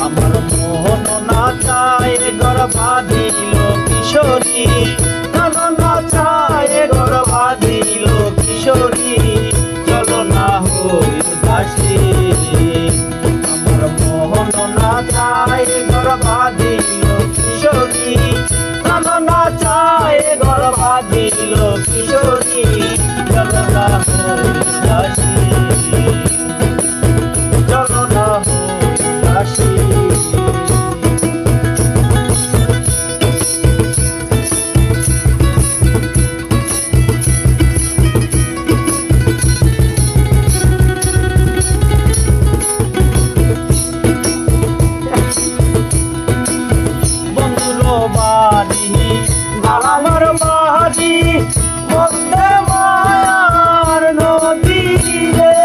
আমার মোহন না চায় গর্ভাধিল কিশোরী, না চায় গর্ভাধিল কিশোরী, চলো না হই উদাসী। আমার মোহন না চায় গর্ভাধিল কিশোরী, না চায় গর্ভাধিল কিশোরী, চলো না হই উদাসী, চলো না হই উদাসী। আমার বাড়ি বন্দে মায়ার নদী রে,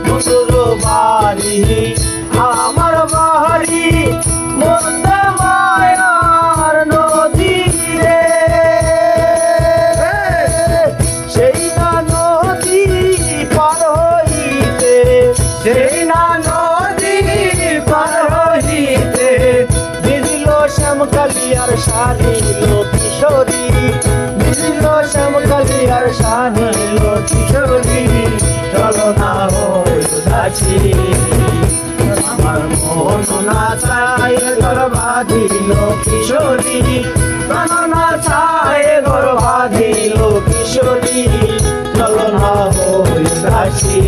বন্ধুর বাড়ি আমার বাড়ি বন্দে মায়ার নদী রে, সেই না নদী পার হইতে, সেই না নদী পার হইতে ভিজিল শ্যামকালিয়ার শাহিল কিশোরী, ভিজিল শ্যামকালিয়ার শাহিল কিশোরী, চলো না হই উদাসী। আমার মন না চায় গর্ভাধিল কিশোরী, প্রাণ না চায় গর্ভাধিল কিশোরী, চলো না হই উদাসী।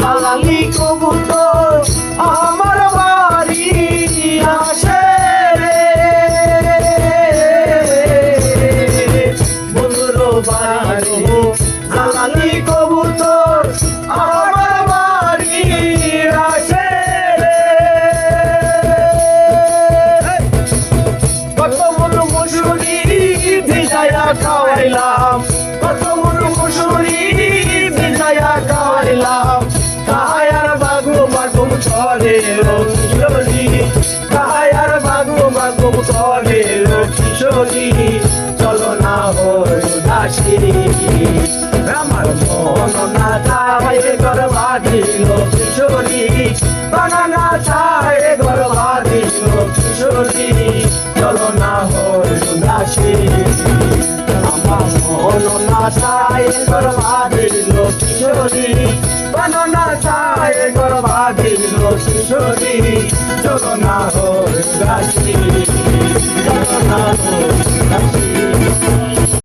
হালালি কবুতর আমার বাড়ি আসে রে, বন্ধুর বাড়ি হালালি কবুতর আমার বাড়ি আসে রে, কত মন মুসুরি ভিজাইয়া খাওয়াইলাম, কত মন মুসুরি ভিজাইয়া খাওয়াইলাম, কাহায়ার বাগু বাগুম করে কিশোরী, কাহায়ার বাগু বাগুম করে কিশোরী, চলো না হই উদাসী। আমার মন না চায় গর্ভাধিল কিশোরী, প্রাণ না চায় গর্ভাধিল কিশোরী, চলো না হই উদাসী। আমার মন না চায় গর্ভাধিল কিশোরী, প্রাণ না চায় গর্ভাধিল কিশোরী, চলো না হই উদাসী, চলো না হই উদাসী।